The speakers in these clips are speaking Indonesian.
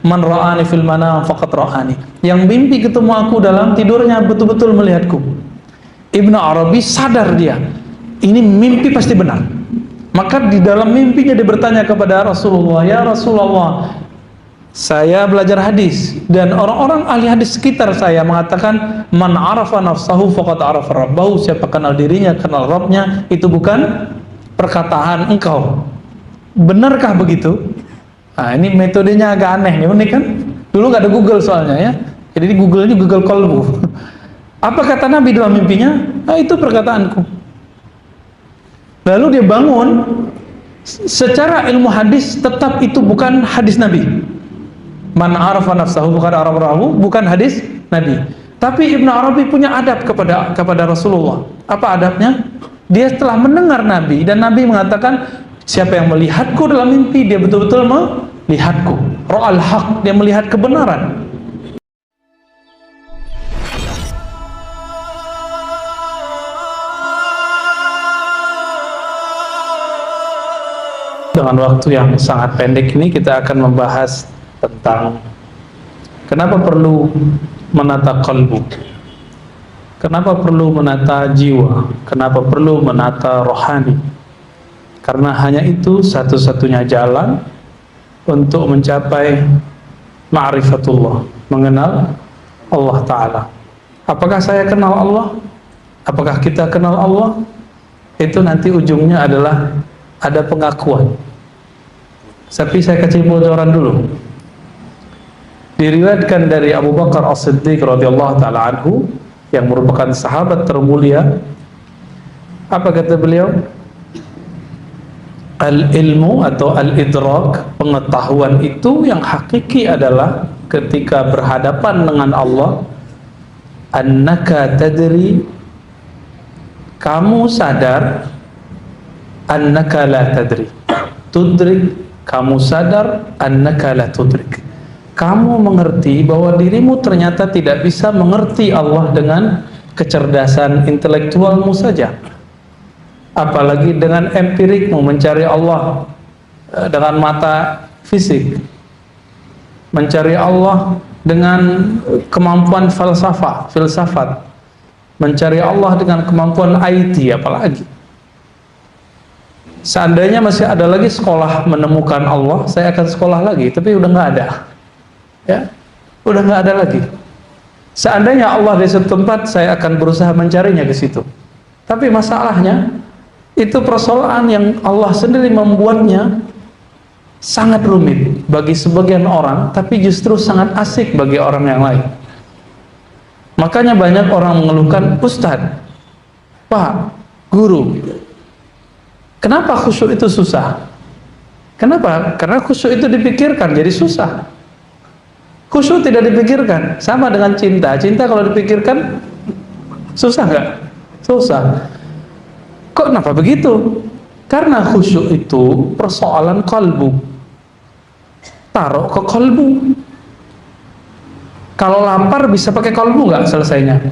Man ra'ani fil manam faqad ra'ani. Yang mimpi ketemu aku dalam tidurnya betul-betul melihatku. Ibnu Arabi sadar dia, ini mimpi pasti benar. Maka di dalam mimpinya dia bertanya kepada Rasulullah, "Ya Rasulullah, saya belajar hadis dan orang-orang ahli hadis sekitar saya mengatakan man arafa nafsahu faqad arafa rabbahu." Siapa kenal dirinya, kenal Rabbnya. Itu bukan perkataan engkau. Benarkah begitu? Nah, ini metodenya agak aneh nih, unik kan? Dulu nggak ada Google soalnya ya. Jadi di Google ini Google Kolbu. Apa kata Nabi dalam mimpinya? Nah, itu perkataanku. Lalu dia bangun. Secara ilmu hadis tetap itu bukan hadis Nabi. Man arafa nafsahu bukan arafa, bukan hadis Nabi. Tapi Ibnu Arabi punya adab kepada Rasulullah. Apa adabnya? Dia telah mendengar Nabi dan Nabi mengatakan, siapa yang melihatku dalam mimpi, dia betul-betul melihatku. Ra'al haq, dia melihat kebenaran. Dengan waktu yang sangat pendek ini kita akan membahas tentang kenapa perlu menata qalbu, kenapa perlu menata jiwa, kenapa perlu menata rohani. Karena hanya itu satu-satunya jalan untuk mencapai ma'rifatullah, mengenal Allah Ta'ala. Apakah saya kenal Allah? Apakah kita kenal Allah? Itu nanti ujungnya adalah ada pengakuan. Tapi saya kasih bocoran dulu. Diriwayatkan dari Abu Bakar As-Siddiq radhiyallahu ta'ala anhu, yang merupakan sahabat termulia. Apa kata beliau? Al-ilmu atau al-idrak, pengetahuan itu yang hakiki adalah ketika berhadapan dengan Allah, annaka tadri, kamu sadar, annaka la tadri, tudrik, kamu sadar, annaka la tudrik, kamu mengerti bahwa dirimu ternyata tidak bisa mengerti Allah dengan kecerdasan intelektualmu saja, apalagi dengan empirikmu mencari Allah dengan mata fisik, mencari Allah dengan kemampuan filsafat, mencari Allah dengan kemampuan IT apalagi. Seandainya masih ada lagi sekolah menemukan Allah, saya akan sekolah lagi, tapi udah nggak ada, ya, udah nggak ada lagi. Seandainya Allah di suatu tempat, saya akan berusaha mencarinya ke situ. Tapi masalahnya itu persoalan yang Allah sendiri membuatnya sangat rumit bagi sebagian orang, tapi justru sangat asik bagi orang yang lain. Makanya banyak orang mengeluhkan, Ustadz, Pak, Guru, kenapa khusyuk itu susah? Kenapa? Karena khusyuk itu dipikirkan, jadi susah. Khusyuk tidak dipikirkan, sama dengan cinta. Cinta kalau dipikirkan, susah nggak? Susah. Kok kenapa begitu? Karena khusyuk itu persoalan kalbu. Taruh ke kalbu. Kalau lapar bisa pakai kalbu nggak selesainya?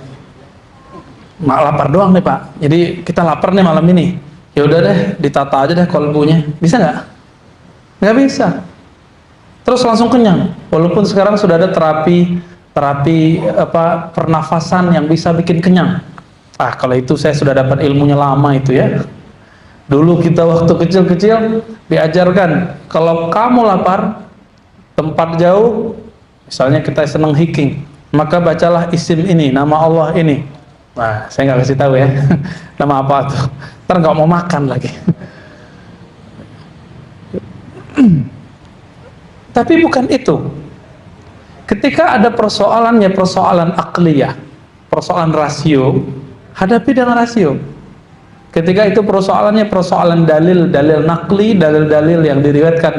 Mak lapar doang nih Pak. Jadi kita lapar nih malam ini. Ya udah deh, ditata aja deh kalbunya. Bisa nggak? Nggak bisa. Terus langsung kenyang. Walaupun sekarang sudah ada terapi pernafasan yang bisa bikin kenyang. Ah, kalau itu saya sudah dapat ilmunya lama itu ya. Dulu kita waktu kecil-kecil diajarkan, kalau kamu lapar, tempat jauh, misalnya kita senang hiking, maka bacalah isim ini, nama Allah ini. Nah, saya nggak kasih tahu ya, nama apa tuh. Ntar nggak mau makan lagi. Tapi bukan itu. Ketika ada persoalannya, persoalan akliyah, persoalan rasio, hadapi dengan rasio. Ketika itu persoalannya persoalan dalil nakli, dalil-dalil yang diriwayatkan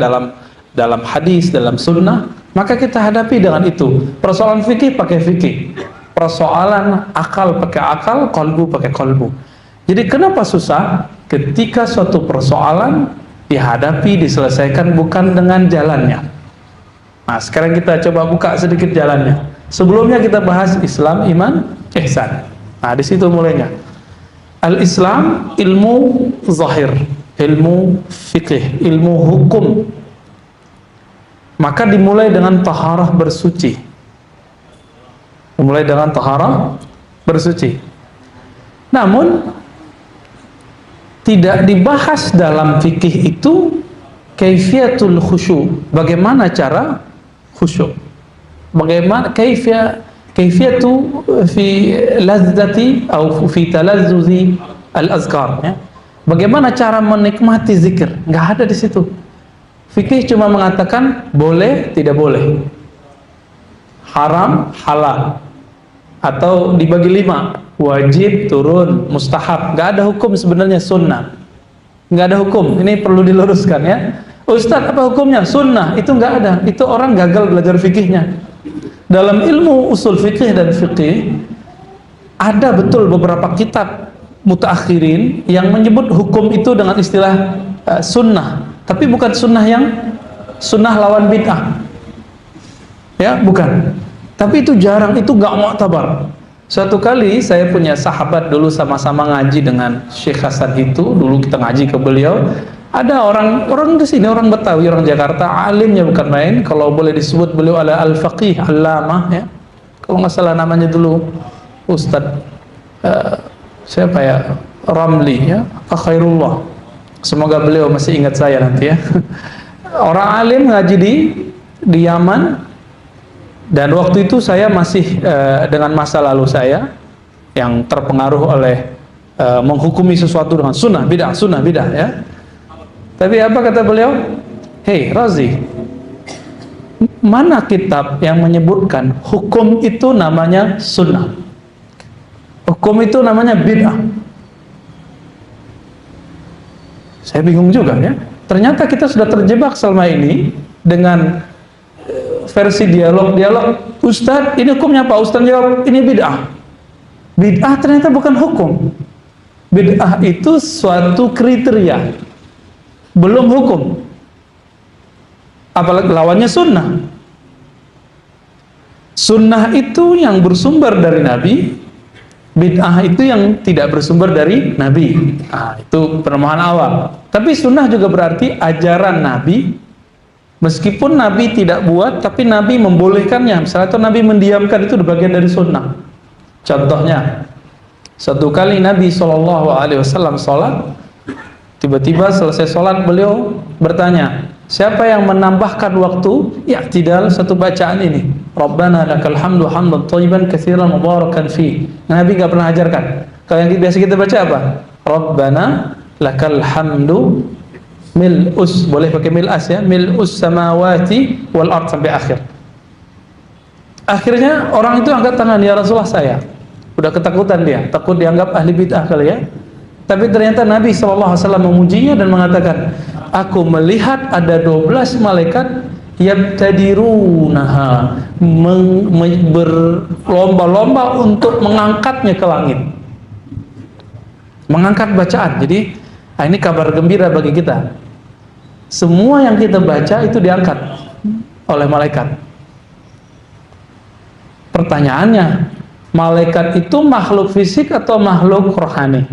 dalam hadis, dalam sunnah, maka kita hadapi dengan itu. Persoalan fikih pakai fikih, persoalan akal pakai akal, kolbu pakai kolbu. Jadi kenapa susah? Ketika suatu persoalan dihadapi, diselesaikan bukan dengan jalannya. Nah, sekarang kita coba buka sedikit jalannya. Sebelumnya kita bahas Islam, iman, ihsan. Nah, di situ mulainya. Al-Islam, ilmu zahir, ilmu fikih, ilmu hukum. maka dimulai dengan taharah bersuci. Dimulai dengan taharah bersuci. Namun tidak dibahas dalam fikih itu kaifiyatul khusyuk. Bagaimana cara khusyuk? Bagaimana kaifiyatu fi ladzati atau fi talazzuzi al-azkar, ya? Bagaimana cara menikmati zikir? Nggak ada di situ. Fikih cuma mengatakan boleh, tidak boleh, haram, halal, atau dibagi 5, wajib, turun, mustahab. Nggak ada hukum sebenarnya sunnah. Nggak ada hukum. Ini perlu diluruskan, ya. Ustadz, apa hukumnya? Sunnah itu nggak ada. Itu orang gagal belajar fikihnya. Dalam ilmu usul fikih dan fikih ada betul beberapa kitab mutaakhirin yang menyebut hukum itu dengan istilah sunnah, tapi bukan sunnah yang sunnah lawan bid'ah, ya, bukan. Tapi itu jarang, itu nggak mu'tabar. Suatu kali saya punya sahabat dulu sama-sama ngaji dengan Syekh Hasan itu, dulu kita ngaji ke beliau. Ada orang di sini, orang Betawi, orang Jakarta, alimnya bukan main. Kalau boleh disebut beliau adalah al-faqih, allamah, ya. Kalau nggak salah namanya dulu Ustadz siapa ya, Ramli, ya, Khairullah. Semoga beliau masih ingat saya nanti, ya. Orang alim ngaji di Yaman, dan waktu itu saya masih dengan masa lalu saya yang terpengaruh oleh menghukumi sesuatu dengan sunnah bidah, ya. Tapi apa kata beliau? Hei Razi, mana kitab yang menyebutkan hukum itu namanya sunnah, hukum itu namanya bid'ah? Saya bingung juga, ya. Ternyata kita sudah terjebak selama ini dengan versi dialog. Ustadz, ini hukumnya apa? Ustadz jawab, ini bid'ah. Bid'ah ternyata bukan hukum. Bid'ah itu suatu kriteria, belum hukum. Apalagi lawannya sunnah. Sunnah itu yang bersumber dari Nabi, bid'ah itu yang tidak bersumber dari Nabi. Itu permohonan awal. Tapi sunnah juga berarti ajaran Nabi, meskipun Nabi tidak buat, tapi Nabi membolehkannya. Misalnya itu Nabi mendiamkan, itu bagian dari sunnah. Contohnya, satu kali Nabi SAW sholat, tiba-tiba selesai sholat beliau bertanya, siapa yang menambahkan waktu i'tidal satu bacaan ini? Rabbana lakal hamdu hamdan thayyiban katsiran mubarakan fi. Nabi nggak pernah ajarkan. Kalau yang biasa kita baca apa? Rabbana lakal hamdu mil'us, boleh pakai mil'as, ya, mil'us samawati wal ard sampai akhir. Akhirnya orang itu angkat tangan, ya Rasulullah, saya. Udah ketakutan dia, takut dianggap ahli bid'ah kali, ya. Tapi ternyata Nabi SAW memujinya dan mengatakan, aku melihat ada 12 malaikat yabtadirunaha, berlomba-lomba untuk mengangkatnya ke langit, mengangkat bacaan. Jadi ini kabar gembira bagi kita. Semua yang kita baca itu diangkat oleh malaikat. Pertanyaannya, malaikat itu makhluk fisik atau makhluk rohani?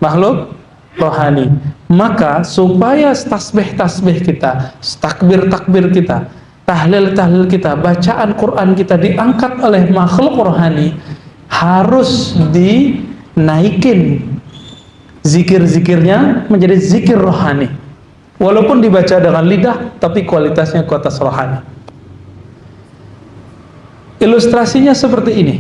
Makhluk rohani. Maka supaya tasbih kita, takbir kita, tahlil kita, bacaan Quran kita diangkat oleh makhluk rohani, harus dinaikin zikir-zikirnya menjadi zikir rohani. Walaupun dibaca dengan lidah, tapi kualitasnya kualitas rohani. Ilustrasinya seperti ini.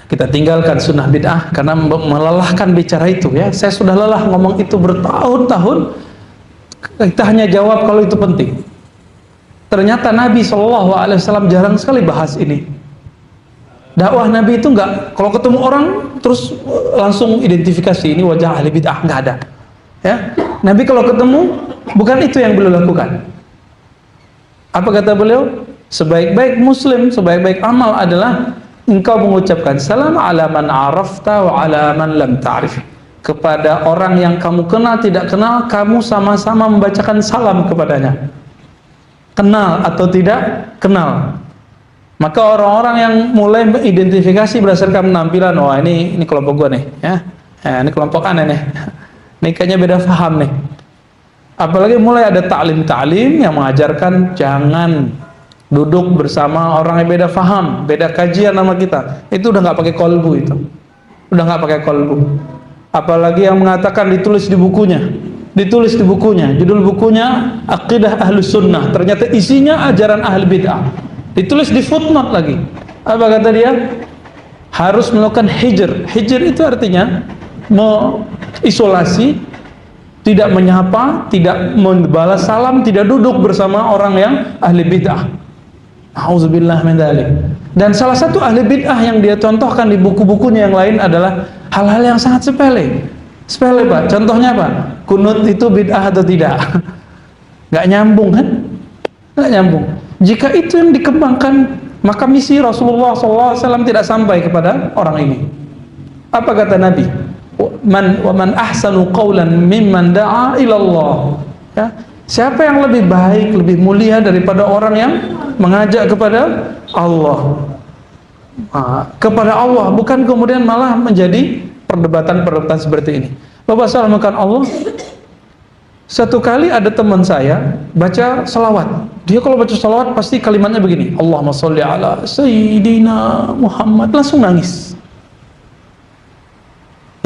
Kita tinggalkan sunnah bid'ah karena melelahkan bicara itu, ya. Saya sudah lelah ngomong itu bertahun-tahun. Kita hanya jawab kalau itu penting. Ternyata Nabi SAW jarang sekali bahas ini. Dakwah Nabi itu enggak, kalau ketemu orang terus langsung identifikasi ini wajah ahli bid'ah, enggak ada, ya. Nabi kalau ketemu bukan itu yang beliau lakukan. Apa kata beliau? Sebaik-baik muslim, sebaik-baik amal adalah engkau mengucapkan salam ala man arafta wa ala man lam ta'rif. Kepada orang yang kamu kenal, tidak kenal, kamu sama-sama membacakan salam kepadanya. Kenal atau tidak kenal. Maka orang-orang yang mulai mengidentifikasi berdasarkan penampilan, wah ini kelompok gua nih, ya. Ini kelompok aneh nih. Ini kayaknya beda paham nih. Apalagi mulai ada ta'lim-ta'lim yang mengajarkan jangan duduk bersama orang yang beda faham, beda kajian sama kita. Itu udah nggak pakai kolbu itu. Udah nggak pakai kolbu. Apalagi yang mengatakan ditulis di bukunya. Ditulis di bukunya. Judul bukunya Aqidah Ahlus Sunnah. Ternyata isinya ajaran ahli bid'ah. Ditulis di footnote lagi. Apa kata dia? Harus melakukan hijr. Hijr itu artinya mengisolasi, tidak menyapa, tidak membalas salam, tidak duduk bersama orang yang ahli bid'ah. Auzubillah min dzalik. Dan salah satu ahli bid'ah yang dia contohkan di buku-bukunya yang lain adalah hal-hal yang sangat sepele. Sepele, Pak. Contohnya apa? Kunut itu bid'ah atau tidak? Nggak nyambung kan? Nggak nyambung. Jika itu yang dikembangkan, maka misi Rasulullah SAW tidak sampai kepada orang ini. Apa kata Nabi? Wa man ahsanu qawlan mimman da'a ilallah. Ya. Siapa yang lebih baik, lebih mulia daripada orang yang mengajak kepada Allah? Kepada Allah, bukan kemudian malah menjadi perdebatan-perdebatan seperti ini. Bapak salamukan Allah. Satu kali ada teman saya baca salawat. Dia kalau baca salawat pasti kalimatnya begini, Allahumma sholli ala Sayyidina Muhammad. Langsung nangis.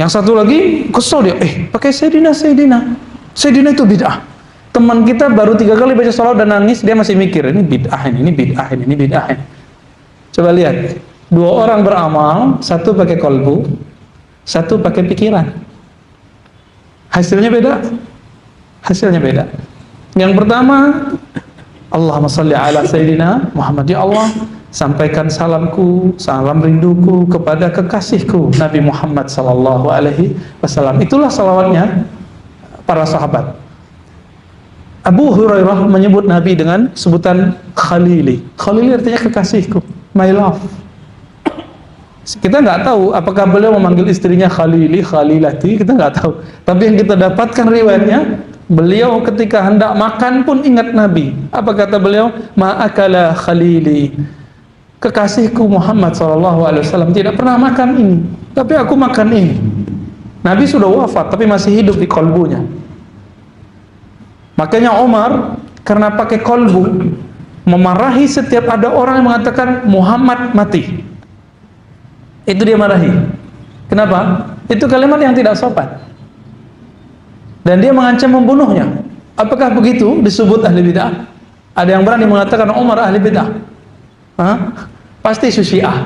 Yang satu lagi kesel dia, pakai Sayyidina itu bid'ah. Teman kita baru 3 kali baca salawat dan nangis, dia masih mikir, ini bid'ah ini bid'ah ini bid'ah ini. Coba lihat, 2 orang beramal, satu pakai kolbu, satu pakai pikiran. Hasilnya beda. Hasilnya beda. Yang pertama, Allahumma sholli ala Sayyidina Muhammad. Ya Allah, sampaikan salamku, salam rinduku kepada kekasihku Nabi Muhammad sallallahu alaihi wasallam. Itulah salawatnya para sahabat. Abu Hurairah menyebut Nabi dengan sebutan Khalili. Khalili artinya kekasihku, my love. Kita nggak tahu apakah beliau memanggil istrinya Khalili, Khalilati, kita nggak tahu. Tapi yang kita dapatkan riwayatnya, beliau ketika hendak makan pun ingat Nabi. Apa kata beliau? Ma'akala Khalili. Kekasihku Muhammad SAW tidak pernah makan ini, tapi aku makan ini. Nabi sudah wafat, tapi masih hidup di kolbunya. Makanya Umar, karena pakai kolbu, memarahi setiap ada orang yang mengatakan Muhammad mati. Itu dia marahi. Kenapa? Itu kalimat yang tidak sopan. Dan dia mengancam membunuhnya. Apakah begitu disebut ahli bid'ah? Ada yang berani mengatakan Umar ahli bid'ah? Pasti itu Syiah.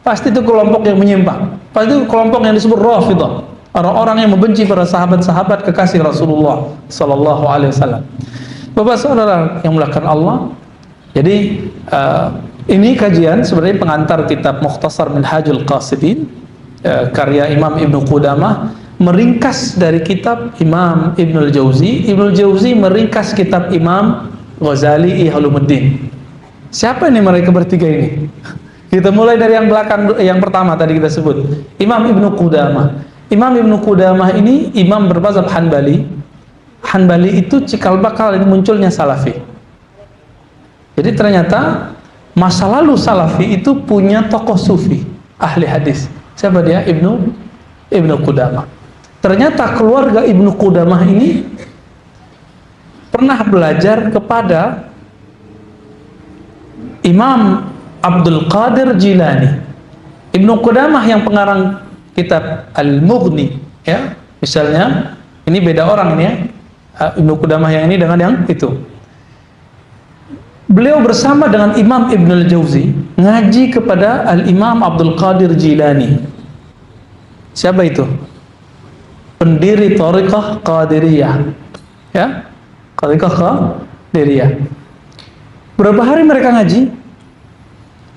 Pasti itu kelompok yang menyimpang. Pasti itu kelompok yang disebut Rafidhah. Orang-orang yang membenci para sahabat-sahabat kekasih Rasulullah sallallahu alaihi wasallam. Bapak saudara yang dimuliakan Allah. Jadi ini kajian sebenarnya pengantar kitab Mukhtasar Minhajul Qasidin karya Imam Ibnu Qudamah, meringkas dari kitab Imam Ibnul Jauzi. Ibnul Jauzi meringkas kitab Imam Ghazali Ihya-Ulumuddin. Siapa ini mereka bertiga ini? Kita mulai dari yang belakang, yang pertama tadi kita sebut, Imam Ibnu Qudamah. Imam Ibnu Qudamah ini imam bermazhab Hanbali. Hanbali itu cikal bakal ini munculnya Salafi. Jadi ternyata masa lalu Salafi itu punya tokoh sufi, ahli hadis. Siapa dia? Ibnu Qudamah. Ternyata keluarga Ibnu Qudamah ini pernah belajar kepada Imam Abdul Qadir Jilani. Ibnu Qudamah yang pengarang kitab Al-Mughni, ya. Misalnya, ini beda orang ini ya. Ibnu Qudamah yang ini dengan yang itu. Beliau bersama dengan Imam Ibnul Jauzi ngaji kepada Al-Imam Abdul Qadir Jilani. Siapa itu? Pendiri Thariqah Qadiriyah. Ya? Thariqah Qadiriyah. Berapa hari mereka ngaji?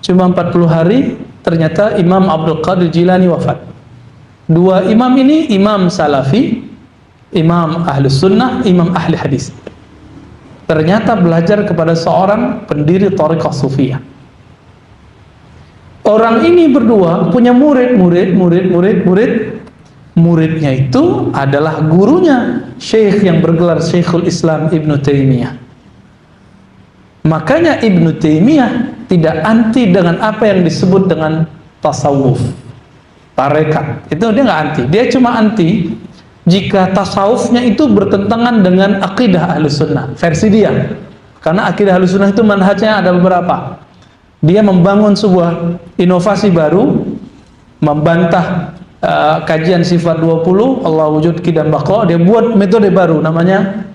Cuma 40 hari, ternyata Imam Abdul Qadir Jilani wafat. 2 imam ini, imam Salafi, imam Ahlus Sunnah, imam ahli hadis. Ternyata belajar kepada seorang pendiri Thariqah Sufiyah. Orang ini berdua punya muridnya itu adalah gurunya Syekh yang bergelar Syekhul Islam Ibnu Taimiyah. Makanya Ibnu Taimiyah tidak anti dengan apa yang disebut dengan tasawuf, tarekat. Itu dia nggak anti. Dia cuma anti jika tasawufnya itu bertentangan dengan akidah Ahlus Sunnah versi dia. Karena akidah Ahlus Sunnah itu manhajnya ada beberapa. Dia membangun sebuah inovasi baru, membantah kajian sifat 20, Allah wujud qidam baqa. Dia buat metode baru namanya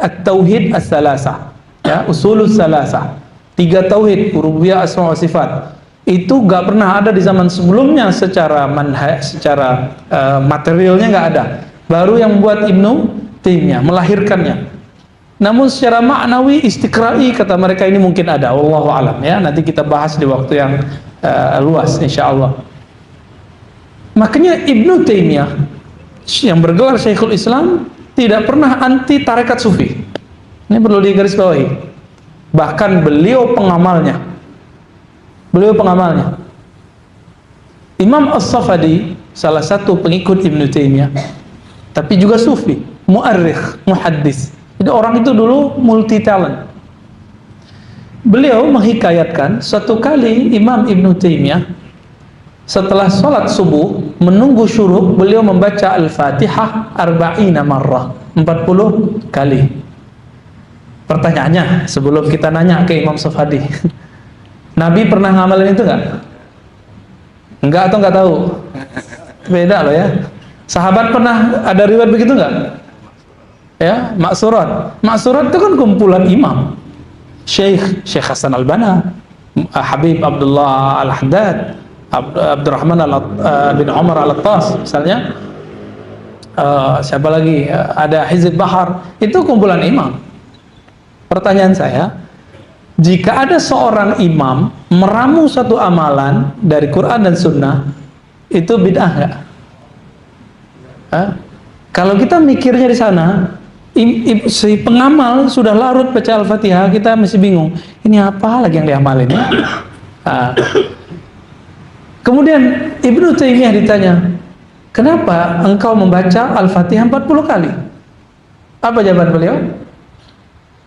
at-tauhid as-salasah, ya, usulus salasah. 3 tauhid, rububiyah, asma wa sifat. Itu gak pernah ada di zaman sebelumnya secara manhaj, secara materialnya gak ada. Baru yang buat Ibnu Taimiyah, melahirkannya. Namun secara maknawi, istiqra'i, kata mereka ini mungkin ada. Wallahu alam, ya. Nanti kita bahas di waktu yang luas, insya Allah. Makanya Ibnu Taimiyah yang bergelar Syekhul Islam tidak pernah anti tarekat sufi. Ini perlu digarisbawahi. Bahkan beliau pengamalnya. Imam As-Safadi, salah satu pengikut Ibnu Taimiyah, tapi juga sufi, mu'arrikh, muhaddis. Jadi orang itu dulu multi talent. Beliau menghikayatkan suatu kali Imam Ibnu Taimiyah setelah sholat subuh menunggu syuruk, beliau membaca Al-Fatihah 40 marrah, 40 kali. Pertanyaannya sebelum kita nanya ke Imam Safadi, Nabi pernah ngamalin itu nggak? Enggak atau nggak tahu? Beda loh ya. Sahabat pernah ada riwayat begitu nggak? Ya, maksurat. Maksurat itu kan kumpulan imam. Syekh Hasan Al-Banna, Habib Abdullah Al-Haddad, Abdurrahman bin Umar Al-Attas misalnya. Siapa lagi? Ada Hizib Bahar. Itu kumpulan imam. Pertanyaan saya, jika ada seorang imam meramu satu amalan dari Quran dan Sunnah, itu bid'ah nggak? Kalau kita mikirnya di sana, si pengamal sudah larut baca Al-Fatihah, kita masih bingung, ini apa lagi yang diamalin? Kemudian Ibnu Taimiyah ditanya, kenapa engkau membaca Al-Fatihah 40 kali? Apa jawaban beliau?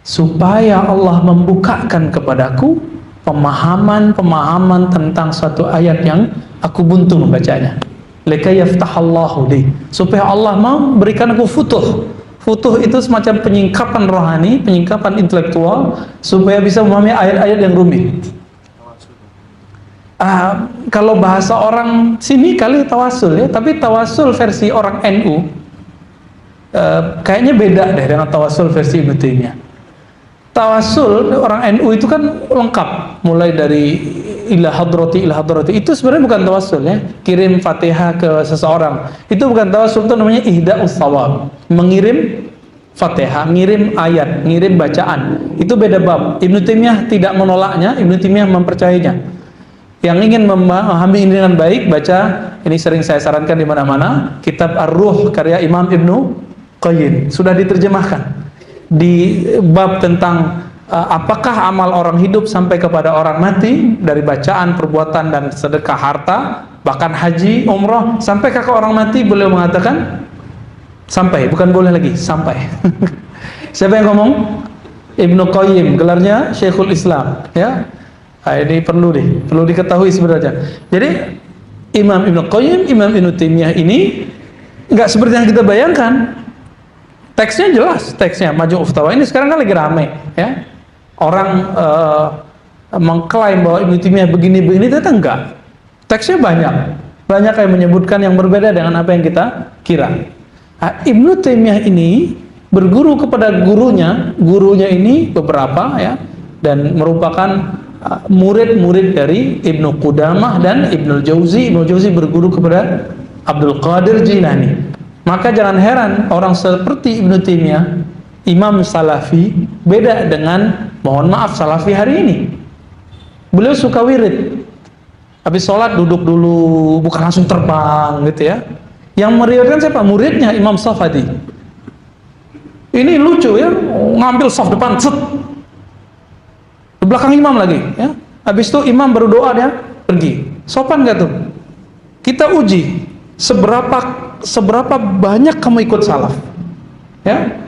Supaya Allah membukakan kepadaku pemahaman tentang suatu ayat yang aku buntu membacanya. Lika yaftahallahu li, supaya Allah mau berikan aku futuh. Futuh itu semacam penyingkapan rohani, penyingkapan intelektual, supaya bisa memahami ayat-ayat yang rumit. Kalau bahasa orang sini kali tawasul, ya, tapi tawasul versi orang NU kayaknya beda deh dengan tawasul versi Ibnu Taimiyah. Tawasul orang NU itu kan lengkap, mulai dari ila hadrati itu sebenarnya bukan tawasul, ya. Kirim Fatihah ke seseorang itu bukan tawasul, itu namanya ihda'us shawab, mengirim Fatihah, ngirim ayat, ngirim bacaan, itu beda bab. Ibnu Taimiyah tidak menolaknya, Ibnu Taimiyah mempercayainya. Yang ingin memahami ini dengan baik, baca, ini sering saya sarankan di mana-mana, kitab Ar-Ruh karya Imam Ibnu Qayyim, sudah diterjemahkan di bab tentang apakah amal orang hidup sampai kepada orang mati, dari bacaan, perbuatan, dan sedekah harta, bahkan haji, umrah, sampai ke orang mati. Beliau mengatakan sampai, bukan boleh lagi, sampai. Siapa yang ngomong? Ibnu Qayyim, gelarnya Syekhul Islam, ya. Ini perlu diketahui sebenarnya. Jadi Imam Ibnu Qayyim, Imam Ibnu Taimiyah ini nggak seperti yang kita bayangkan. Teksnya jelas, teksnya Majmu' Fatawa ini sekarang kan lagi rame, ya. Orang mengklaim bahwa Ibnu Taimiyah begini-begini, ternyata enggak. Teksnya banyak yang menyebutkan yang berbeda dengan apa yang kita kira. Ibnu Taimiyah ini berguru kepada gurunya ini beberapa, ya, dan merupakan murid-murid dari Ibnu Qudamah dan Ibnu Jauzi. Ibnu Jauzi berguru kepada Abdul Qadir Jilani. Maka jangan heran orang seperti Ibnu Taimiyah, Imam Salafi, beda dengan, mohon maaf, Salafi hari ini. Beliau suka wirid, habis sholat duduk dulu, bukan langsung terbang gitu, ya. Yang meriwayatkan siapa? Muridnya Imam Safadi. Ini lucu, ya, ngambil saf depan, set, di belakang imam lagi, ya. Habis itu imam berdoa, dia pergi. Sopan gak tuh? Kita uji seberapa banyak kamu ikut salaf, ya.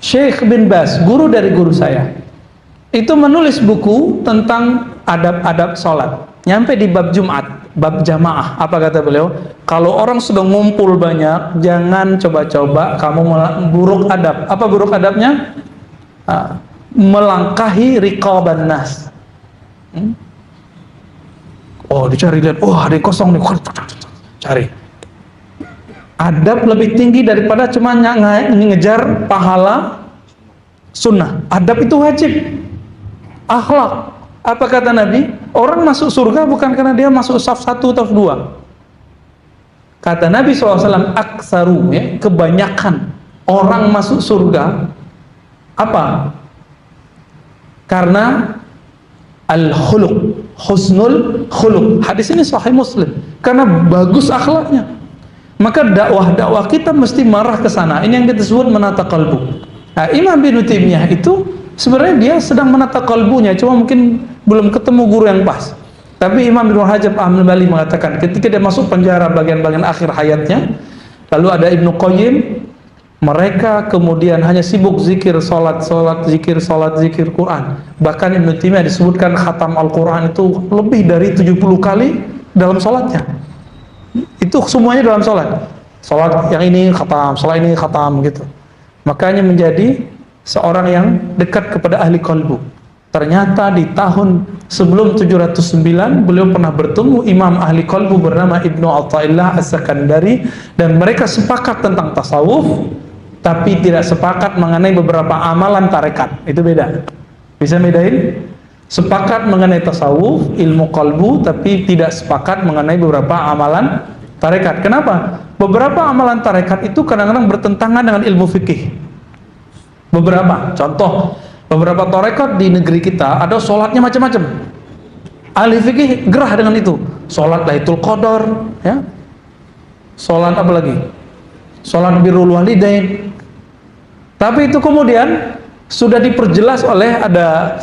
Syekh bin Baz, guru dari guru saya, itu menulis buku tentang adab-adab sholat. Nyampe di bab Jumat, bab jamaah. Apa kata beliau? Kalau orang sudah ngumpul banyak, jangan coba-coba kamu buruk adab. Apa buruk adabnya? Melangkahi riqaban nas. Oh, dicari lihat. Oh, ada yang kosong nih. Cari. Adab lebih tinggi daripada cuma ngejar pahala sunnah. Adab itu wajib. Akhlak. Apa kata Nabi? Orang masuk surga bukan karena dia masuk saf 1 atau 2. Kata Nabi SAW, aksaru, ya, kebanyakan orang masuk surga. Apa? Karena al-khuluq, husnul khuluq. Hadis ini sahih Muslim. Karena bagus akhlaknya. Maka dakwah-dakwah kita mesti marah ke sana. Ini yang kita sebut menata kalbu. Nah, Imam Ibnu Taimiyah itu sebenarnya dia sedang menata kalbunya, cuma mungkin belum ketemu guru yang pas. Tapi Imam Ibnu Rajab Al-Hambali mengatakan ketika dia masuk penjara bagian-bagian akhir hayatnya, lalu ada Ibnu Qayyim, mereka kemudian hanya sibuk zikir, salat, zikir, salat, zikir Quran. Bahkan Ibnu Taimiyah disebutkan khatam Al-Quran itu lebih dari 70 kali dalam salatnya. Itu semuanya dalam salat. Salat yang ini khatam, salat ini khatam gitu. Makanya menjadi seorang yang dekat kepada ahli qalbu. Ternyata di tahun sebelum 709 beliau pernah bertemu imam ahli qalbu bernama Ibnu Athaillah As-Sakandari, dan mereka sepakat tentang tasawuf tapi tidak sepakat mengenai beberapa amalan tarekat. Itu beda. Bisa bedain? Sepakat mengenai tasawuf, ilmu qalbu, tapi tidak sepakat mengenai beberapa amalan tarekat. Kenapa? Beberapa amalan tarekat itu kadang-kadang bertentangan dengan ilmu fikih. Beberapa, contoh, beberapa tarekat di negeri kita ada sholatnya macam-macam. Ahli fikih gerah dengan itu. Sholat Lailatul Qadar, ya. Sholat apa lagi? Sholat birrul walidain. Tapi itu kemudian sudah diperjelas oleh ada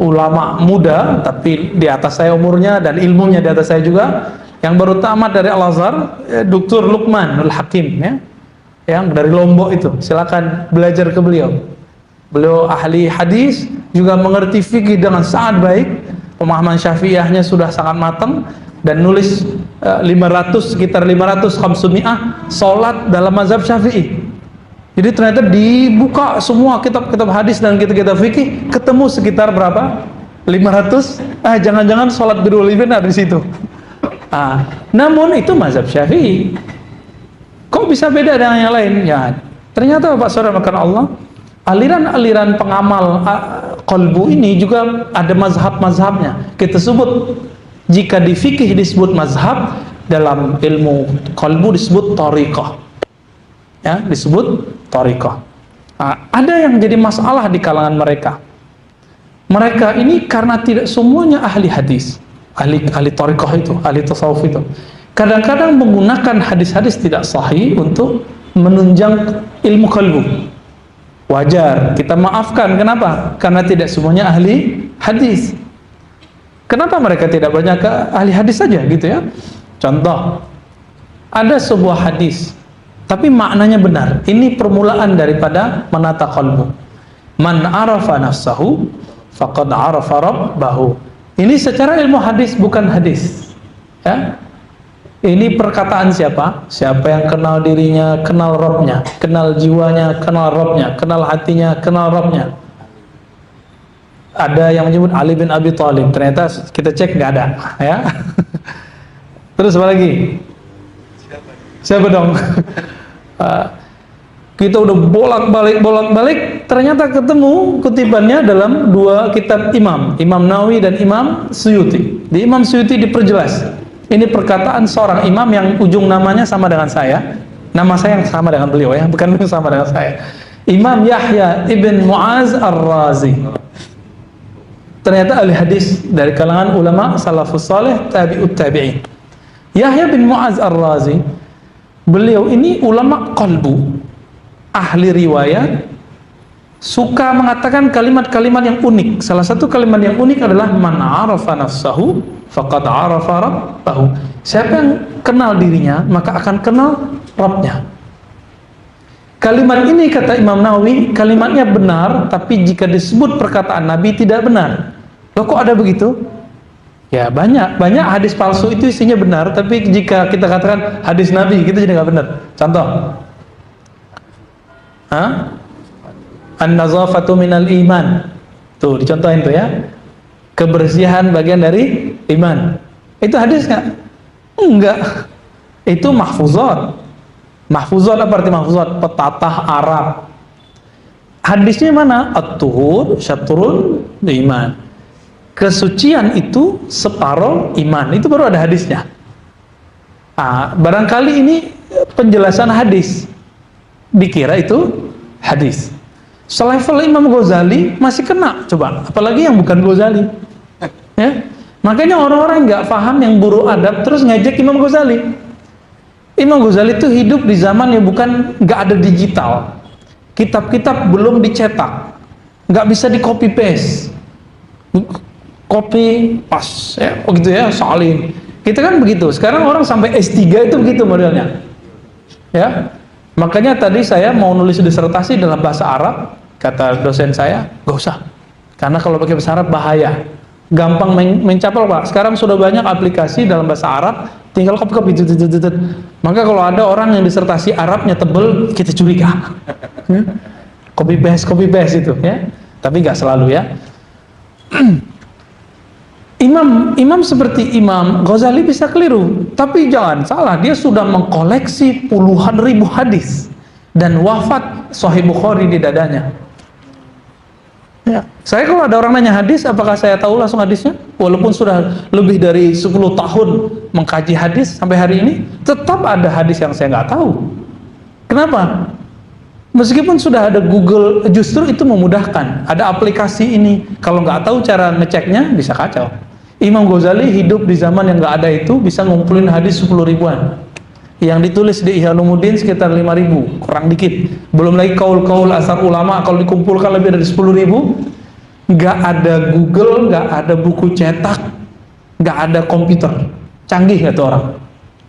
ulama muda, tapi di atas saya umurnya dan ilmunya di atas saya juga, yang baru tamat dari Al-Azhar, Dr. Luqmanul Hakim, ya, yang dari Lombok itu. Silakan belajar ke beliau. Beliau ahli hadis, juga mengerti fikih dengan sangat baik. Pemahaman Syafi'iyahnya sudah sangat matang, dan nulis sekitar 500 500 salat dalam mazhab Syafi'i. Jadi ternyata dibuka semua kitab-kitab hadis dan kitab-kitab fikih, ketemu sekitar berapa? 500. Jangan-jangan salat birrul walidain ada di situ. Namun itu mazhab Syafi'i. Kok bisa beda dengan yang lain? Ya, ternyata Bapak Saudara makan Allah, aliran-aliran pengamal qalbu ini juga ada mazhab-mazhabnya. Kita sebut, jika di fikih disebut mazhab, dalam ilmu qalbu disebut thariqah. Ya, disebut thariqah. Ada yang jadi masalah di kalangan mereka. Mereka ini karena tidak semuanya ahli hadis, ahli thariqah itu, ahli tasawuf itu, kadang-kadang menggunakan hadis-hadis tidak sahih untuk menunjang ilmu qalbu. Wajar, kita maafkan. Kenapa? Karena tidak semuanya ahli hadis. Kenapa mereka tidak banyak ahli hadis saja gitu ya? Contoh, ada sebuah hadis tapi maknanya benar. Ini permulaan daripada menata qalbu. Man arafa nafsahu faqad arafa rabbahu. Ini secara ilmu hadis, bukan hadis, ya. Ini perkataan siapa? Siapa yang kenal dirinya, kenal Rabbnya, kenal jiwanya, kenal Rabbnya, kenal hatinya, kenal Rabbnya. Ada yang menyebut Ali bin Abi Thalib, ternyata kita cek nggak ada, ya. Terus apa lagi? Siapa dong? Kita udah bolak-balik, ternyata ketemu kutipannya dalam dua kitab Imam Nawawi dan Imam Suyuti. Di Imam Suyuti diperjelas, ini perkataan seorang imam yang ujung namanya sama dengan saya, nama saya yang sama dengan beliau, ya, bukan sama dengan saya. Imam Yahya ibn Mu'az Ar-Razi, ternyata ahli hadis dari kalangan ulama salafus saleh, tabi'ut tabi'in. Yahya bin Mu'az Ar-Razi, beliau ini ulama qalbu, ahli riwayat, suka mengatakan kalimat-kalimat yang unik. Salah satu kalimat yang unik adalah man arafa nafsahu faqad arafa rabbahu. Siapa yang kenal dirinya maka akan kenal Rabbnya. Kalimat ini, kata Imam Nawawi, kalimatnya benar, tapi jika disebut perkataan Nabi tidak benar. Loh, kok ada begitu? Ya banyak hadis palsu itu isinya benar, tapi jika kita katakan hadis Nabi, gitu jadi nggak benar. Contoh, an-nazafatu minal iman, tuh dicontohin tuh ya, kebersihan bagian dari iman. Itu hadis nggak? Enggak. Itu mahfuzat. Mahfuzat apa arti mahfuzat? Petatah Arab. Hadisnya mana? At-tuhur syatrul iman. Kesucian itu separuh iman. Itu baru ada hadisnya. Barangkali ini penjelasan hadis, dikira itu hadis. Selevel Imam Ghazali masih kena, coba. Apalagi yang bukan Ghazali. Ya? Makanya orang-orang nggak paham yang buruk adab terus ngejek Imam Ghazali. Imam Ghazali itu hidup di zaman yang bukan, nggak ada digital. Kitab-kitab belum dicetak, nggak bisa di copy paste. Copy pas ya, begitu ya, salin. Kita kan begitu. Sekarang orang sampai S3 itu begitu modelnya. Ya. Makanya tadi saya mau nulis disertasi dalam bahasa Arab, kata dosen saya, gak usah. Karena kalau pakai bahasa Arab bahaya. Gampang mencapel, Pak. Sekarang sudah banyak aplikasi dalam bahasa Arab, tinggal copy. Maka kalau ada orang yang disertasi Arabnya tebel, kita curiga. Copy paste itu ya. Tapi nggak selalu ya. Imam seperti Imam Ghazali bisa keliru, tapi jangan salah, dia sudah mengkoleksi puluhan ribu hadis dan wafat Sahih Bukhari di dadanya. Ya, saya kalau ada orang nanya hadis, apakah saya tahu langsung hadisnya? Walaupun sudah lebih dari 10 tahun mengkaji hadis sampai hari ini, tetap ada hadis yang saya nggak tahu. Kenapa? Meskipun sudah ada Google, justru itu memudahkan. Ada aplikasi ini, kalau nggak tahu cara ngeceknya bisa kacau. Imam Ghazali hidup di zaman yang nggak ada itu, bisa ngumpulin hadis 10 ribuan. Yang ditulis di Ihya Ulumuddin sekitar 5.000, kurang dikit. Belum lagi kaul-kaul asar ulama, kalau dikumpulkan lebih dari 10.000. Nggak ada Google, nggak ada buku cetak, nggak ada komputer. Canggih kata orang.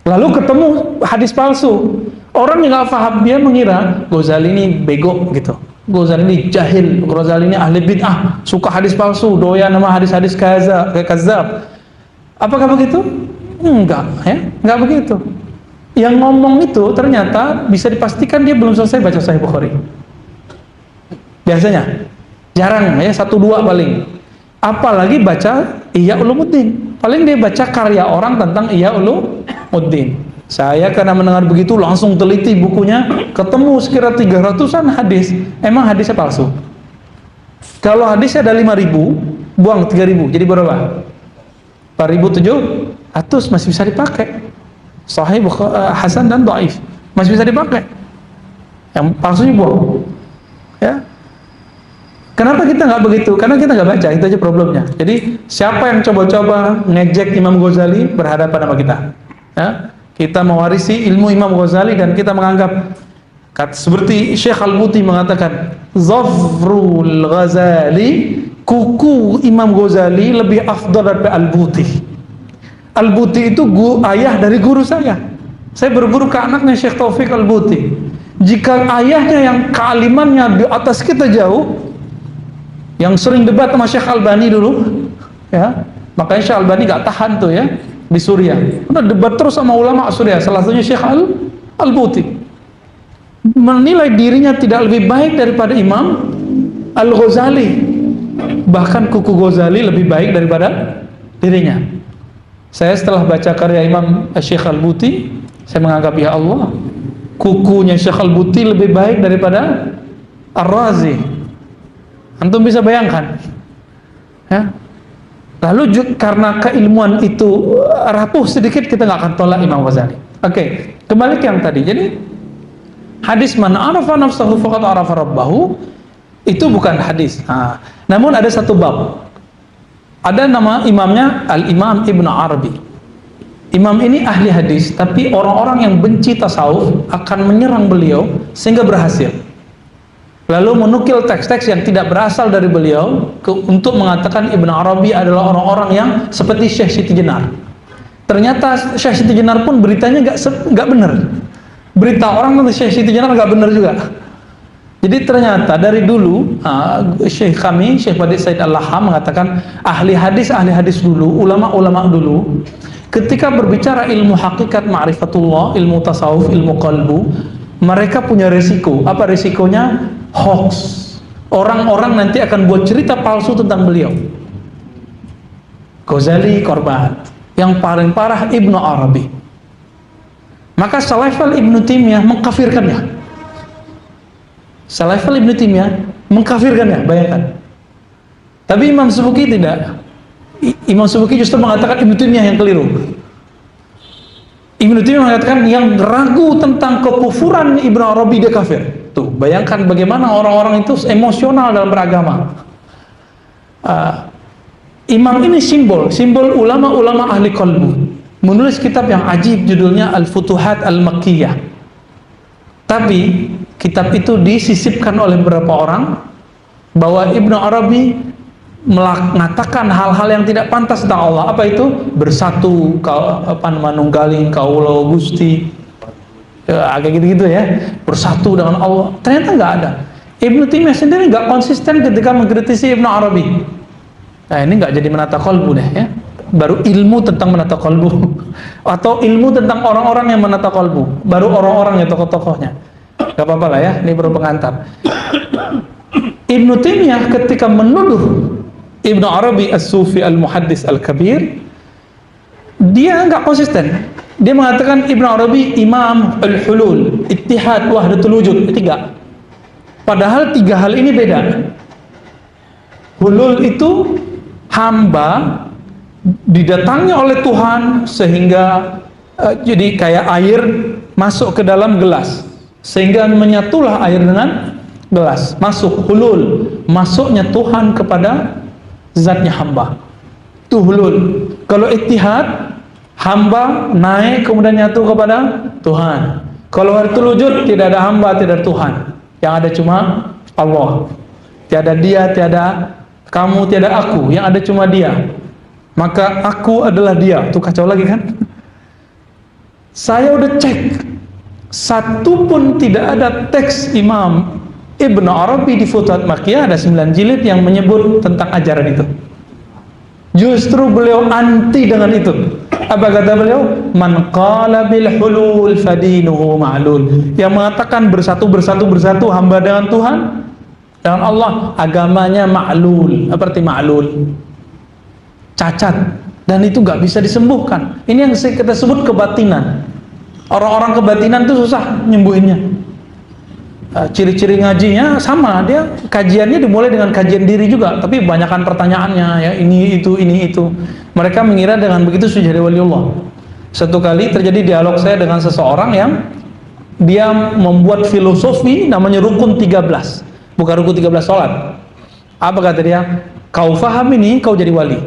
Lalu ketemu hadis palsu. Orang yang nggak paham, dia mengira Ghazali ini bego gitu. Ghazali ini jahil, Ghazali ini ahli bid'ah, suka hadis palsu, doyan nama hadis-hadis kadzab. Apakah begitu? Enggak, ya, enggak begitu. Yang ngomong itu ternyata bisa dipastikan dia belum selesai baca Sahih Bukhari. Biasanya, jarang ya, 1-2 paling. Apalagi baca Ihya Ulumuddin. Paling dia baca karya orang tentang Ihya Ulumuddin. Saya karena mendengar begitu langsung teliti bukunya, ketemu sekira 300-an hadis. Emang hadisnya palsu. Kalau hadisnya ada 5.000, buang 3.000, jadi berapa? 4.700 masih bisa dipakai. Sahih, Hasan dan Dhaif masih bisa dipakai. Yang palsunya buang. Ya. Kenapa kita nggak begitu? Karena kita nggak baca, itu aja problemnya. Jadi siapa yang coba-coba ngejek Imam Ghazali berhadapan sama kita? Ya. Kita mewarisi ilmu Imam Ghazali dan kita menganggap seperti Syekh Al-Buti mengatakan, Zafrul Ghazali, kuku Imam Ghazali lebih afdal daripada Al-Buti. Al-Buti itu ayah dari guru saya. Saya berguru ke anaknya Syekh Taufik Al-Buti. Jika ayahnya yang kealimannya di atas kita jauh, yang sering debat sama Syekh Albani dulu, ya, makanya Syekh Albani gak tahan tuh ya di Suriah. Udah debat terus sama ulama Suriah, salah satunya Syekh Al-Buti. Menilai dirinya tidak lebih baik daripada Imam Al-Ghazali. Bahkan kuku Ghazali lebih baik daripada dirinya. Saya setelah baca karya Imam Syekh Al-Buti, saya menganggap ya Allah, kukunya Syekh Al-Buti lebih baik daripada Ar-Razi. Antum bisa bayangkan? Ya. Lalu karena keilmuan itu rapuh sedikit, kita nggak akan tolak Imam Ghazali. Oke, kembali ke yang tadi. Jadi hadis man arafa nafsahu faqad arafa rabbahu itu bukan hadis. Namun ada satu bab. Ada nama imamnya Al-Imam Ibn Arabi. Imam ini ahli hadis, tapi orang-orang yang benci tasawuf akan menyerang beliau sehingga berhasil. Lalu menukil teks-teks yang tidak berasal dari beliau untuk mengatakan Ibn Arabi adalah orang-orang yang seperti Syekh Siti Jenar. Ternyata Syekh Siti Jenar pun beritanya nggak benar. Berita orang tentang Syekh Siti Jenar nggak benar juga. Jadi ternyata dari dulu Syekh Badri Said Al-Laham mengatakan ahli hadis dulu, ulama-ulama dulu ketika berbicara ilmu hakikat ma'rifatullah, ilmu tasawuf, ilmu qalbu, mereka punya resiko. Apa resikonya? Hoax. Orang-orang nanti akan buat cerita palsu tentang beliau. Ghazali korban, yang paling parah Ibnu Arabi. Maka selevel Ibnu Taimiyah mengkafirkannya. Selevel Ibnu Taimiyah mengkafirkannya, bayangkan. Tapi Imam Subki tidak. Imam Subki justru mengatakan Ibnu Taimiyah yang keliru. Ibnu Taimiyah mengatakan yang ragu tentang kekufuran Ibnu Arabi dia kafir. Tuh, bayangkan bagaimana orang-orang itu emosional dalam beragama. Imam ini simbol ulama-ulama ahli qalbu. Menulis kitab yang ajib judulnya Al-Futuhat Al-Makkiyah. Tapi kitab itu disisipkan oleh beberapa orang bahwa Ibnu Arabi mengatakan hal-hal yang tidak pantas tentang Allah. Apa itu? Bersatu, manunggaling, kaulo gusti, agak gitu-gitu ya, bersatu dengan Allah. Ternyata nggak ada. Ibnu Taimiyah sendiri nggak konsisten ketika mengkritisi Ibnu Arabi. Nah ini nggak jadi menata kolbu deh ya. Baru ilmu tentang menata kolbu atau ilmu tentang orang-orang yang menata kolbu, baru orang-orang yang tokoh-tokohnya. Gak apa-apa lah ya, ini baru pengantar. Ibnu Taimiyah ketika menuduh Ibnu Arabi As-Sufi Al-Muhaddis Al-Kabir, dia nggak konsisten. Dia mengatakan Ibnu Arabi Imam Al-Hulul, Ittihad, Wahdatul Wujud, tiga. Padahal tiga hal ini beda. Hulul itu hamba didatangi oleh Tuhan sehingga jadi kayak air masuk ke dalam gelas, sehingga menyatulah air dengan gelas. Masuk hulul, masuknya Tuhan kepada zatnya hamba. Itu hulul. Kalau ittihad, hamba naik kemudian nyatu kepada Tuhan. Kalau wahdatul wujud, tidak ada hamba, tidak ada Tuhan. Yang ada cuma Allah. Tiada dia, tiada kamu, tiada aku. Yang ada cuma dia. Maka aku adalah dia. Itu kacau lagi kan? Saya udah cek, satu pun tidak ada teks Imam Ibnu Arabi di Futuhat Makkiyah, ada 9 jilid yang menyebut tentang ajaran itu. Justru beliau anti dengan itu. Apa kata beliau? Man qala bil hulul fadinuhu ma'lul. Yang mengatakan bersatu hamba dengan Tuhan, dengan Allah, agamanya ma'lul. Apa arti ma'lul? Cacat, dan itu nggak bisa disembuhkan. Ini yang kita sebut kebatinan. Orang-orang kebatinan itu susah nyembuhinnya. Ciri-ciri ngajinya sama, dia kajiannya dimulai dengan kajian diri juga, tapi banyakkan pertanyaannya ya, ini itu. Mereka mengira dengan begitu sudah jadi waliullah. Satu kali terjadi dialog saya dengan seseorang yang dia membuat filosofi namanya rukun 13, bukan rukun 13 sholat. Apa kata dia? Kau faham ini, kau jadi wali.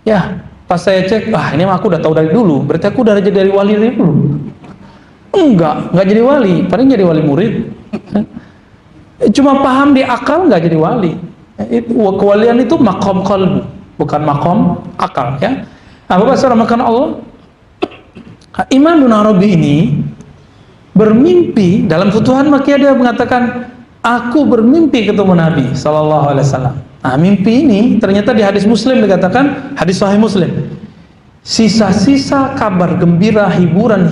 Ya, pas saya cek, ini aku udah tahu dari dulu, berarti aku udah jadi wali dari dulu. Enggak jadi wali, paling jadi wali murid. Cuma paham di akal, nggak jadi wali. Kewalian itu makom qalbu, bukan makom akal ya. Apa bahasa makan Allah? Imam Ibnu Arabi ini bermimpi dalam Futuhat Makkiyah, dia mengatakan, aku bermimpi ketemu Nabi Sallallahu Alaihi Wasallam. Nah, mimpi ini ternyata di hadis Muslim dikatakan, hadis Sahih Muslim, sisa-sisa kabar gembira, hiburan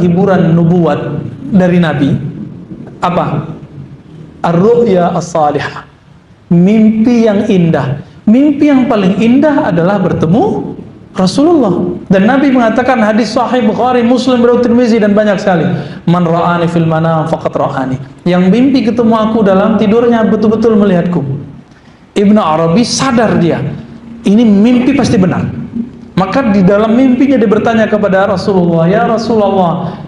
nubuat dari Nabi. Apa? Ar-ru'ya as-salihah, mimpi yang indah. Mimpi yang paling indah adalah bertemu Rasulullah. Dan Nabi mengatakan, hadis Sahih Bukhari, Muslim, Tirmizi, dan banyak sekali, man ra'ani fil manam faqad ra'ani. Yang mimpi ketemu aku dalam tidurnya betul-betul melihatku. Ibnu Arabi sadar dia, ini mimpi pasti benar. Maka di dalam mimpinya dia bertanya kepada Rasulullah, ya Rasulullah,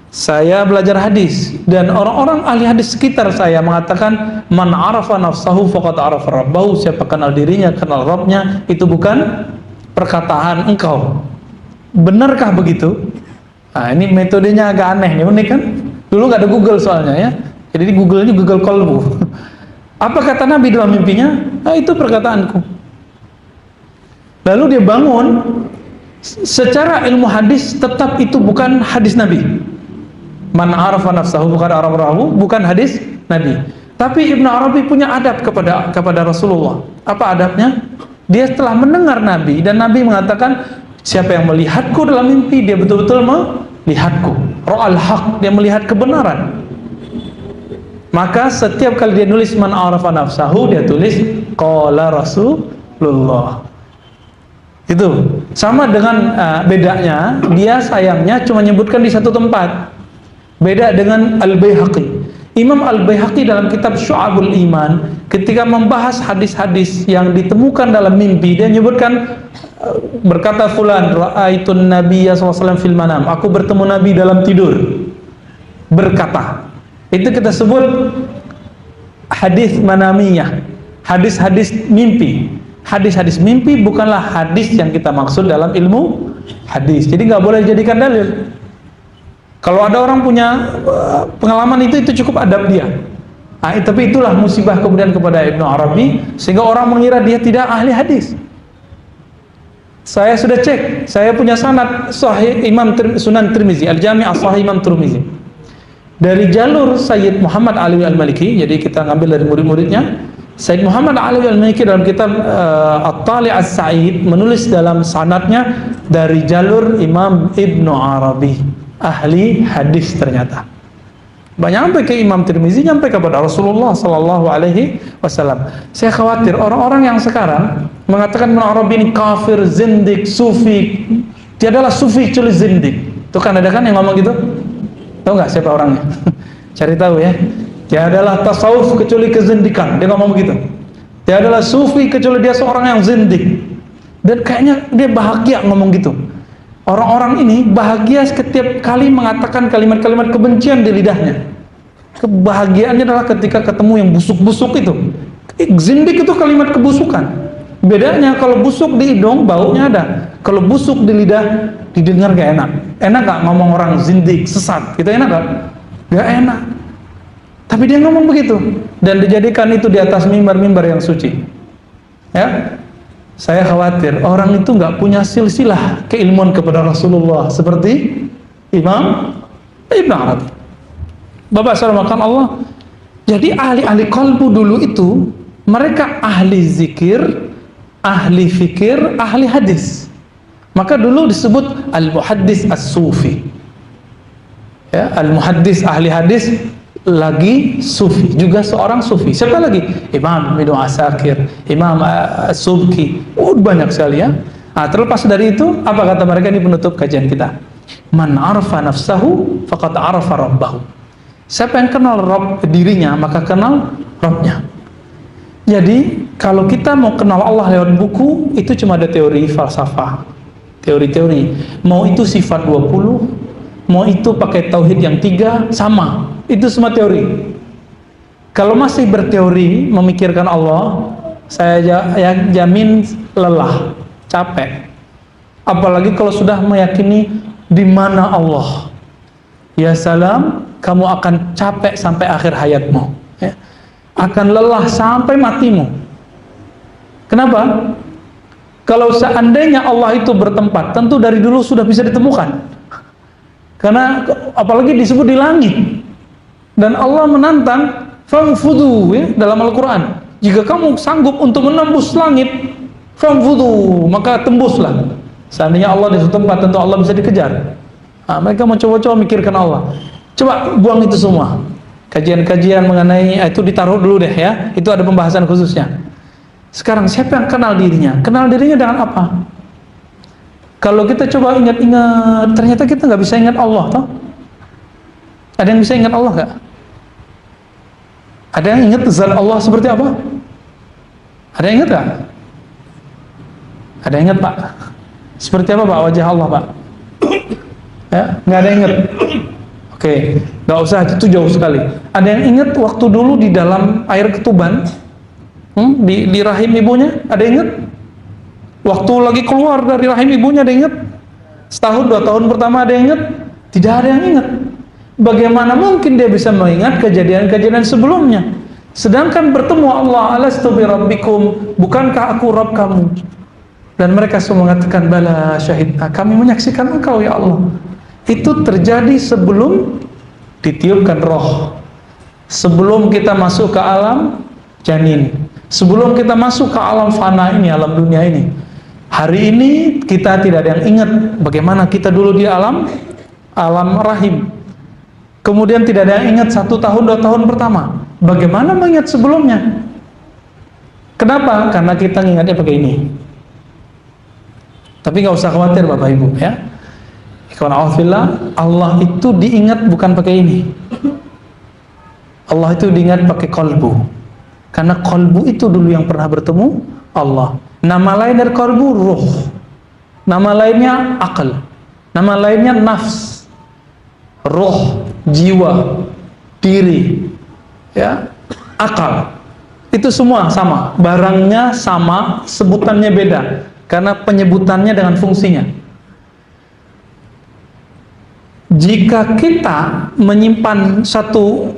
saya belajar hadis dan orang-orang ahli hadis sekitar saya mengatakan, man arafa nafsahu faqad arafa rabbahu, siapa kenal dirinya kenal Rabbnya. Itu bukan perkataan engkau. Benarkah begitu? Nah, ini metodenya agak aneh nih, unik kan? Dulu nggak ada Google soalnya ya. Jadi di Google-nya Google Kolbu. Apa kata Nabi dalam mimpinya? Nah, itu perkataanku. Lalu dia bangun. Secara ilmu hadis tetap itu bukan hadis Nabi. Man arafa nafsahu bukan hadis Nabi. Tapi Ibnu Arabi punya adab kepada Rasulullah. Apa adabnya? Dia telah mendengar Nabi, dan Nabi mengatakan, siapa yang melihatku dalam mimpi, dia betul-betul melihatku. Ra'al haq, dia melihat kebenaran. Maka setiap kali dia nulis man arafa nafsahu, dia tulis qala Rasulullah. Itu sama dengan bedanya, dia sayangnya cuma menyebutkan di satu tempat. Beda dengan Al-Baihaqi. Imam Al-Baihaqi dalam kitab Syu'abul Iman, ketika membahas hadis-hadis yang ditemukan dalam mimpi, dia menyebutkan, berkata fulan, ra'aitun nabiyya SAW fil manam, aku bertemu Nabi dalam tidur, berkata. Itu kita sebut hadis manamiyah, hadis-hadis mimpi. Hadis-hadis mimpi bukanlah hadis yang kita maksud dalam ilmu hadis, jadi nggak boleh dijadikan dalil. Kalau ada orang punya pengalaman itu cukup adab dia. Tapi itulah musibah kemudian kepada Ibnu Arabi, sehingga orang mengira dia tidak ahli hadis. Saya sudah cek, saya punya sanad Sahih Imam Sunan Tirmizi, Al-Jami' As-Sahih Imam Tirmizi, dari jalur Sayyid Muhammad Alawi Al-Maliki. Jadi kita ngambil dari murid-muridnya. Sayyid Muhammad Alawi Al-Maliki dalam kitab At-Tali' As-Sa'id menulis dalam sanadnya dari jalur Imam Ibnu Arabi, ahli hadis ternyata. Nyampe ke Imam Tirmizi, nyampe kepada Rasulullah Sallallahu Alaihi Wasallam. Saya khawatir orang-orang yang sekarang mengatakan Ibnu Arabi ini kafir, zindik, sufi. Dia adalah sufi kecuali zindik. Itu kan ada kan yang ngomong gitu? Tahu nggak siapa orangnya? Cari tahu ya. Dia adalah tasawuf kecuali kezindikan. Dia ngomong begitu. Dia adalah sufi kecuali dia seorang yang zindik. Dan kayaknya dia bahagia ngomong gitu. Orang-orang ini bahagia setiap kali mengatakan kalimat-kalimat kebencian di lidahnya. Kebahagiaannya adalah ketika ketemu yang busuk-busuk itu. Zindik itu kalimat kebusukan. Bedanya kalau busuk di hidung, baunya ada. Kalau busuk di lidah, didengar gak enak. Enak gak ngomong orang zindik, sesat? Gitu enak gak? Gak enak. Tapi dia ngomong begitu. Dan dijadikan itu di atas mimbar-mimbar yang suci. Ya. Saya khawatir orang itu nggak punya silsilah keilmuan kepada Rasulullah seperti Imam Ibnu Arabi. Bapak saudara makan Allah. Jadi ahli-ahli qalbu dulu itu mereka ahli zikir, ahli fikir, ahli hadis. Maka dulu disebut al-muhaddis as-sufi. Ya, al-muhaddis ahli hadis lagi sufi, juga seorang sufi. Siapa lagi? Imam Ibnu Asakir, Imam As-Subki, banyak sekali ya. Terlepas dari itu, apa kata mereka? Ini penutup kajian kita. Man arfa nafsahu faqad arafa rabbahu. Siapa yang kenal Rabb dirinya, maka kenal Rabbnya. Jadi kalau kita mau kenal Allah lewat buku, itu cuma ada teori falsafah, teori-teori. Mau itu sifat 20, mau itu pakai tauhid yang 3, sama. Itu semua teori. Kalau masih berteori memikirkan Allah, saya jamin lelah, capek. Apalagi kalau sudah meyakini di mana Allah. Ya salam, kamu akan capek sampai akhir hayatmu. Ya. Akan lelah sampai matimu. Kenapa? Kalau seandainya Allah itu bertempat, tentu dari dulu sudah bisa ditemukan. Karena apalagi disebut di langit. Dan Allah menantang famfudu ya, dalam Al-Quran. Jika kamu sanggup untuk menembus langit, famfudu, maka tembuslah. Seandainya Allah di suatu tempat, tentu Allah bisa dikejar. Mereka mau coba-coba mikirkan Allah. Coba buang itu semua. Kajian-kajian mengenai itu ditaruh dulu deh ya. Itu ada pembahasan khususnya. Sekarang siapa yang kenal dirinya? Kenal dirinya dengan apa? Kalau kita coba ingat-ingat, ternyata kita nggak bisa ingat Allah, toh? Ada yang bisa ingat Allah nggak? Ada yang ingat zat Allah seperti apa? Ada yang ingat nggak? Ada yang ingat Pak? Seperti apa Pak wajah Allah Pak? Ya, nggak ada yang ingat. Oke, nggak usah, itu jauh sekali. Ada yang ingat waktu dulu di dalam air ketuban, di rahim ibunya? Ada yang ingat? Waktu lagi keluar dari rahim ibunya, ada yang ingat? Setahun, 2 tahun pertama ada yang ingat? Tidak ada yang ingat. Bagaimana mungkin dia bisa mengingat kejadian-kejadian sebelumnya? Sedangkan bertemu Allah, alastu bi rabbikum, bukankah aku Rabb kamu? Dan mereka semua mengatakan, bala syahidna, kami menyaksikan engkau ya Allah. Itu terjadi sebelum ditiupkan roh, sebelum kita masuk ke alam janin, sebelum kita masuk ke alam fana ini, alam dunia ini. Hari ini kita tidak ada yang ingat bagaimana kita dulu di alam rahim. Kemudian tidak ada yang ingat 1 tahun 2 tahun pertama. Bagaimana mengingat sebelumnya? Kenapa? Karena kita ingatnya pakai ini. Tapi nggak usah khawatir Bapak Ibu ya. Ikhwan a'udzubillah, Allah itu diingat bukan pakai ini. Allah itu diingat pakai kolbu. Karena kolbu itu dulu yang pernah bertemu Allah. Nama lain dari kolbu ruh. Nama lainnya akal. Nama lainnya nafs. Roh, jiwa, diri, ya, akal. Itu semua sama. Barangnya sama, sebutannya beda. Karena penyebutannya dengan fungsinya. Jika kita menyimpan satu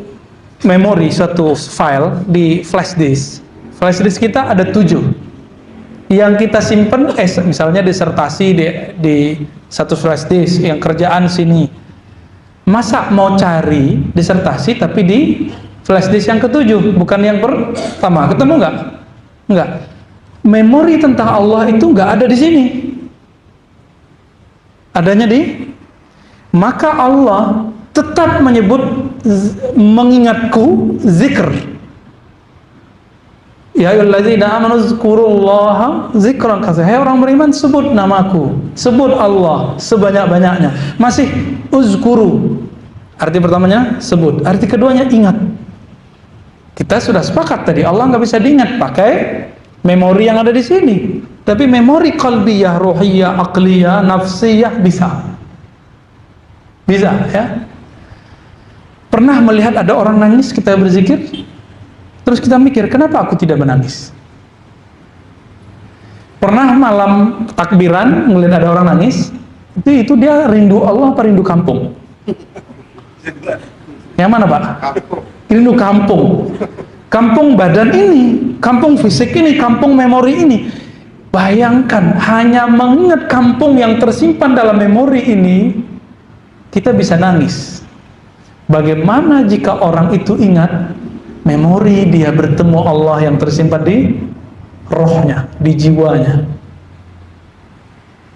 memori, suatu file di flash disk kita ada 7 yang kita simpen, misalnya disertasi di satu flash disk, yang kerjaan sini. Masa mau cari disertasi tapi di flash disk yang ke-7, bukan yang pertama? Ketemu nggak? Nggak. Memori tentang Allah itu nggak ada di sini, adanya di, maka Allah tetap menyebut mengingatku, zikr. Ya ayyuhalladzina amanu dzkurullaha dzikran katsira. Hai orang beriman, sebut namaku, sebut Allah sebanyak-banyaknya. Masih uzkuru. Arti pertamanya sebut, arti keduanya ingat. Kita sudah sepakat tadi, Allah nggak bisa diingat pakai memori yang ada di sini. Tapi memori qalbiyah, ruhiyah, aqliyah, nafsiyah bisa. Bisa ya. Pernah melihat ada orang nangis kita berzikir, terus kita mikir, kenapa aku tidak menangis? Pernah malam takbiran melihat ada orang nangis, itu dia rindu Allah apa rindu kampung? Yang mana Pak? Rindu kampung. Kampung badan ini, kampung fisik ini, kampung memori ini. Bayangkan, hanya mengingat kampung yang tersimpan dalam memori ini, kita bisa nangis. Bagaimana jika orang itu ingat memori dia bertemu Allah yang tersimpan di rohnya, di jiwanya?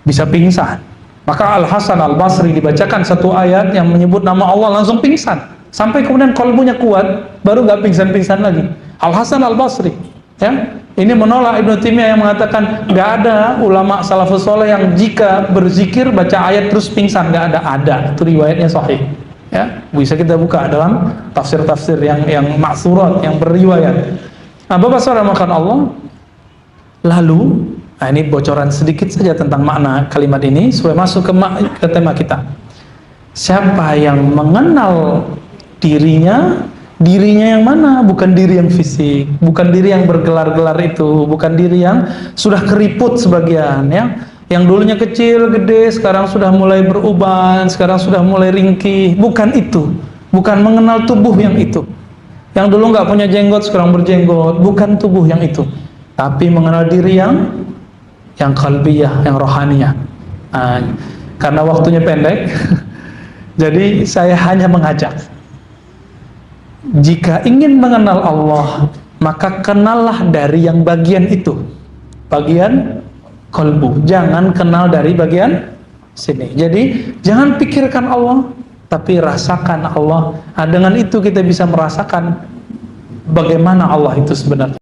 Bisa pingsan. Maka Al-Hasan Al-Basri dibacakan satu ayat yang menyebut nama Allah, langsung pingsan. Sampai kemudian kolbunya kuat, baru nggak pingsan-pingsan lagi. Al-Hasan Al-Basri, ya, ini menolak Ibnu Taimiyah yang mengatakan nggak ada ulama salafus saleh yang jika berzikir baca ayat terus pingsan. Nggak ada. Ada, itu riwayatnya sahih. Ya, bisa kita buka dalam tafsir-tafsir yang ma'tsurat, yang berriwayat. Nah, Bapak Saudara makan Allah. Lalu, nah ini bocoran sedikit saja tentang makna kalimat ini supaya masuk ke tema kita. Siapa yang mengenal dirinya yang mana? Bukan diri yang fisik, bukan diri yang bergelar-gelar itu, bukan diri yang sudah keriput sebagian, ya, yang dulunya kecil, gede, sekarang sudah mulai beruban, sekarang sudah mulai ringkih. Bukan itu, bukan mengenal tubuh yang itu, yang dulu nggak punya jenggot sekarang berjenggot. Bukan tubuh yang itu, tapi mengenal diri yang qalbiyah, yang rohaniyah. Nah, karena waktunya pendek jadi saya hanya mengajak, jika ingin mengenal Allah, maka kenallah dari yang bagian itu, bagian kolbu. Jangan kenal dari bagian sini. Jadi jangan pikirkan Allah, tapi rasakan Allah. Nah, dengan itu kita bisa merasakan bagaimana Allah itu sebenarnya.